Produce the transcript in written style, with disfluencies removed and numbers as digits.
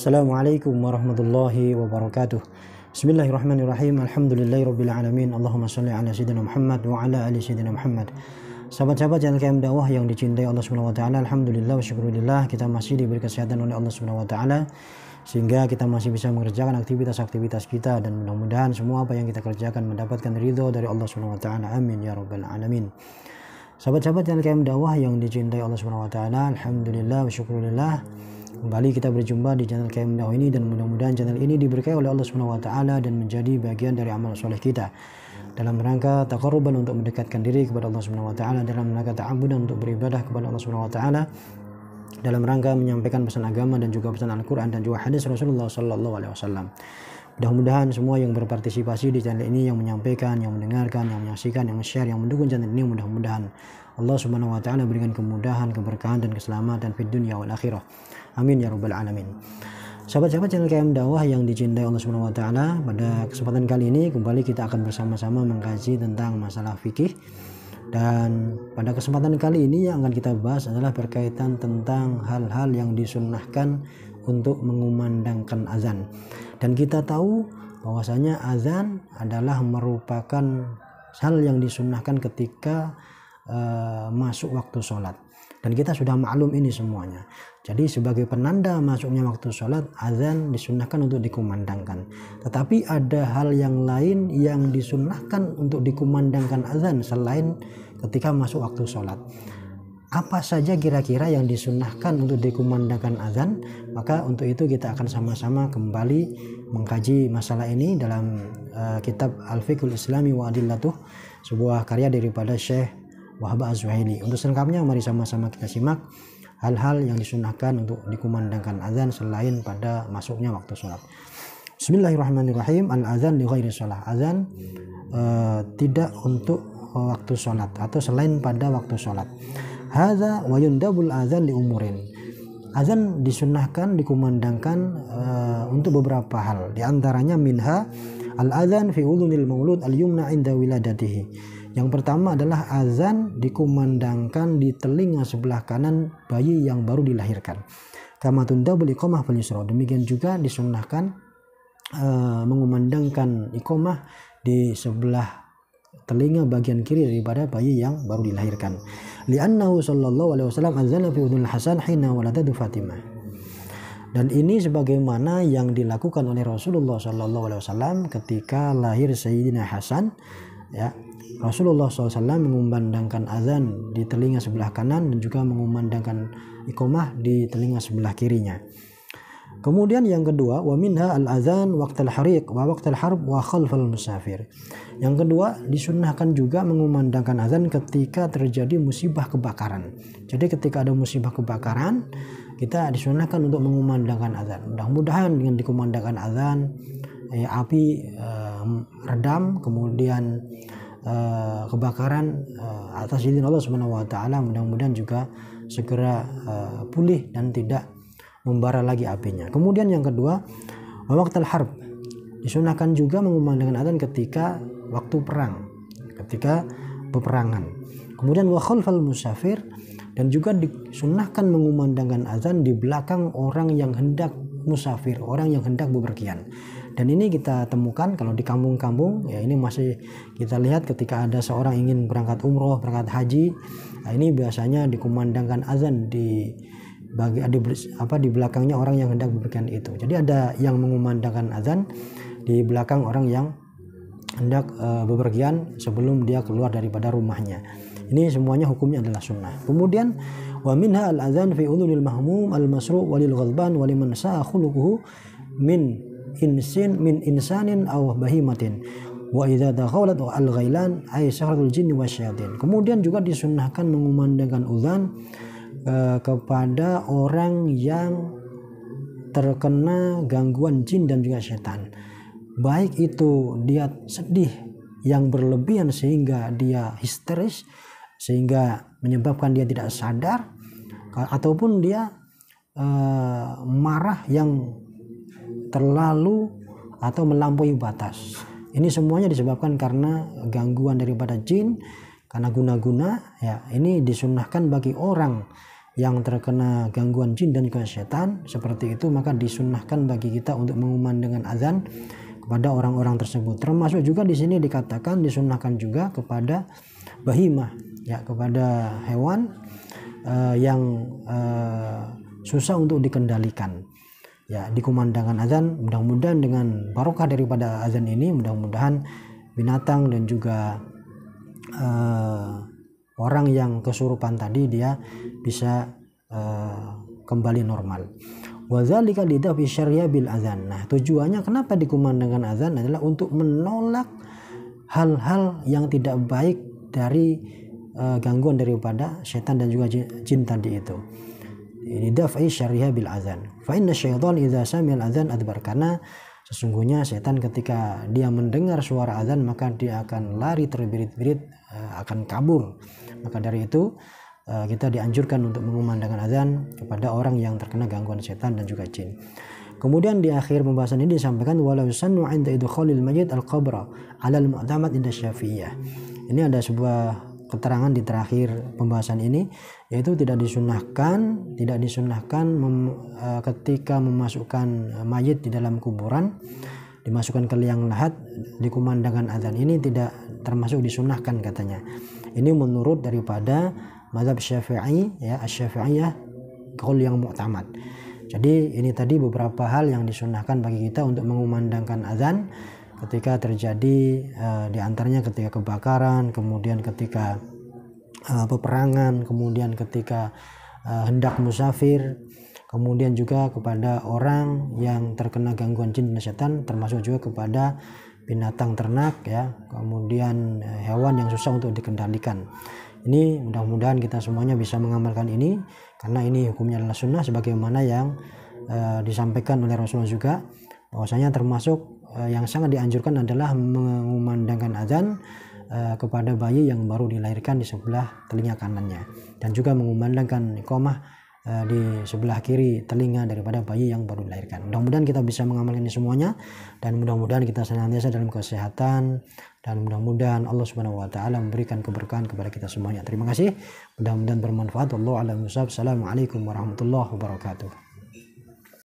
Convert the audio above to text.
Assalamualaikum warahmatullahi wabarakatuh. Bismillahirrahmanirrahim. Alhamdulillahirabbil alamin. Allahumma shalli ala sayyidina Muhammad wa ala ali sayyidina Muhammad. Sahabat-sahabat channel KM Dakwah yang dicintai Allah Subhanahu wa taala, alhamdulillah wa syukurillah kita masih diberi kesehatan oleh Allah Subhanahu wa taala sehingga kita masih bisa mengerjakan aktivitas-aktivitas kita, dan mudah-mudahan semua apa yang kita kerjakan mendapatkan ridho dari Allah Subhanahu wa taala. Amin ya rabbal alamin. Sahabat-sahabat channel KM Dakwah yang dicintai Allah Subhanahu wa taala, alhamdulillah wa syukurillah. Kembali kita berjumpa di channel KM Dakwah ini, dan mudah-mudahan channel ini diberkahi oleh Allah Subhanahu wa taala dan menjadi bagian dari amal soleh kita dalam rangka taqarruban untuk mendekatkan diri kepada Allah Subhanahu wa taala, dalam rangka ta'abudan untuk beribadah kepada Allah Subhanahu wa taala, dalam rangka menyampaikan pesan agama dan juga pesan Al-Qur'an dan juga hadis Rasulullah sallallahu alaihi wasallam. Mudah-mudahan semua yang berpartisipasi di channel ini, yang menyampaikan, yang mendengarkan, yang menyaksikan, yang share, yang mendukung channel ini, mudah-mudahan Allah Subhanahu wa taala berikan kemudahan, keberkahan dan keselamatan di dunia wal akhirah. Amin ya rabbal alamin. Sahabat-sahabat channel KM Dakwah yang dicintai Allah Subhanahu wa taala, pada kesempatan kali ini kembali kita akan bersama-sama mengkaji tentang masalah fikih. Dan pada kesempatan kali ini yang akan kita bahas adalah berkaitan tentang hal-hal yang disunnahkan untuk mengumandangkan azan. Dan kita tahu bahwasanya azan adalah merupakan hal yang disunnahkan ketika masuk waktu sholat. Dan kita sudah maklum ini semuanya. Jadi sebagai penanda masuknya waktu sholat, azan disunnahkan untuk dikumandangkan. Tetapi ada hal yang lain yang disunnahkan untuk dikumandangkan azan selain ketika masuk waktu sholat. Apa saja kira-kira yang disunnahkan untuk dikumandangkan azan? Maka untuk itu kita akan sama-sama kembali mengkaji masalah ini dalam kitab Al-Fiqhul Islami wa Adillatuh, sebuah karya daripada Syekh Wahab Az-Zuhaili. Untuk selengkapnya mari sama-sama kita simak hal-hal yang disunnahkan untuk dikumandangkan azan selain pada masuknya waktu sholat. Bismillahirrahmanirrahim. Al-azan li ghairi sholat. Azan tidak untuk waktu sholat atau selain pada waktu sholat. Hadza wa yundabul azan li umurin. Azan disunnahkan dikumandangkan untuk beberapa hal. Di antaranya minha al-azan fi udhunil maulud al-yumna inda wiladatihi. Yang pertama adalah azan dikumandangkan di telinga sebelah kanan bayi yang baru dilahirkan. Kama tundabul iqamah fil yusra. Demikian juga disunnahkan mengumandangkan iqamah di sebelah telinga bagian kiri daripada bayi yang baru dilahirkan. Li'annahu sallallahu alaihi wasallam azana fi udhunil Hasan hina waladatu Fatimah. Dan ini sebagaimana yang dilakukan oleh Rasulullah sallallahu alaihi wasallam ketika lahir Sayyidina Hasan, ya. Rasulullah SAW mengumandangkan azan di telinga sebelah kanan dan juga mengumandangkan iqamah di telinga sebelah kirinya. Kemudian yang kedua, wa minha al-azan waqtal hariq wa waqtal harb wa khalfal musafir. Yang kedua, disunnahkan juga mengumandangkan azan ketika terjadi musibah kebakaran. Jadi ketika ada musibah kebakaran, kita disunnahkan untuk mengumandangkan azan. Mudah-mudahan dengan dikumandangkan azan, api redam, kemudian kebakaran atas izin Allah Subhanahu wa taala mudah-mudahan juga segera pulih dan tidak membara lagi apinya. Kemudian yang kedua, waqtal harb. Disunahkan juga mengumandangkan azan ketika waktu perang, ketika peperangan. Kemudian wa khalfal musafir, dan juga disunahkan mengumandangkan azan di belakang orang yang hendak musafir, orang yang hendak bepergian. Dan ini kita temukan kalau di kampung-kampung, ya ini masih kita lihat ketika ada seorang ingin berangkat umroh, berangkat haji, nah ini biasanya dikumandangkan azan di belakangnya orang yang hendak bepergian itu. Jadi ada yang mengumandangkan azan di belakang orang yang hendak bepergian sebelum dia keluar daripada rumahnya. Ini semuanya hukumnya adalah sunnah. Kemudian wa minha al-azan fi udhunil mahmum al-masru' walil ghadban waliman sa'a khuluquhu min insanin aw bahimatin wa idza dakhalat al-ghailan ay syahratul jinni wasyayatin. Kemudian juga disunnahkan mengumandangkan azan kepada orang yang terkena gangguan jin dan juga setan. Baik itu dia sedih yang berlebihan sehingga dia histeris sehingga menyebabkan dia tidak sadar, ataupun dia marah yang terlalu atau melampaui batas. Ini semuanya disebabkan karena gangguan daripada jin, karena guna-guna, ya ini disunnahkan bagi orang yang terkena gangguan jin dan juga setan seperti itu, maka disunnahkan bagi kita untuk mengumandangkan azan kepada orang-orang tersebut. Termasuk juga di sini dikatakan disunnahkan juga kepada bahimah, ya, kepada hewan yang susah untuk dikendalikan. Ya, dikumandangkan azan, mudah-mudahan dengan barokah daripada azan ini, mudah-mudahan binatang dan juga orang yang kesurupan tadi dia bisa kembali normal. Wadzalika lidaf'i syarriya bil azan. Nah, tujuannya kenapa dikumandangkan azan adalah untuk menolak hal-hal yang tidak baik dari gangguan daripada setan dan juga jin tadi itu. Lidaf'i syarriya bil azan. Fa inna syaitan idza sami'al azan adbar, karena sesungguhnya setan ketika dia mendengar suara azan maka dia akan lari terbirit-birit, akan kabur. Maka dari itu kita dianjurkan untuk mengumandangkan azan kepada orang yang terkena gangguan setan dan juga jin. Kemudian di akhir pembahasan ini disampaikan walau sannu 'inda idkhalil mayyit al-qabra 'ala al-mu'tamad inda Syafi'iyah. Ini ada sebuah keterangan di terakhir pembahasan ini, yaitu tidak disunahkan ketika memasukkan mayit di dalam kuburan, dimasukkan ke liang lahat, dikumandangkan azan, ini tidak termasuk disunahkan katanya. Ini menurut daripada mazhab Syafi'i, ya, Asy-Syafi'iyah, qaul yang mu'tamad. Jadi ini tadi beberapa hal yang disunahkan bagi kita untuk mengumandangkan azan ketika terjadi di antaranya ketika kebakaran, kemudian ketika peperangan, kemudian ketika hendak musafir, kemudian juga kepada orang yang terkena gangguan jin dan setan, termasuk juga kepada binatang ternak, ya, kemudian hewan yang susah untuk dikendalikan. Ini mudah-mudahan kita semuanya bisa mengamalkan ini, karena ini hukumnya adalah sunnah sebagaimana yang disampaikan oleh Rasulullah juga, bahwasanya termasuk yang sangat dianjurkan adalah mengumandangkan azan kepada bayi yang baru dilahirkan di sebelah telinga kanannya, dan juga mengumandangkan iqamah di sebelah kiri telinga daripada bayi yang baru dilahirkan. Mudah-mudahan kita bisa mengamalkan ini semuanya, dan mudah-mudahan kita senantiasa dalam kesehatan, dan mudah-mudahan Allah Subhanahu wa taala memberikan keberkahan kepada kita semuanya. Terima kasih. Mudah-mudahan bermanfaat. Wallahu a'lam bishawab. Assalamualaikum warahmatullahi wabarakatuh.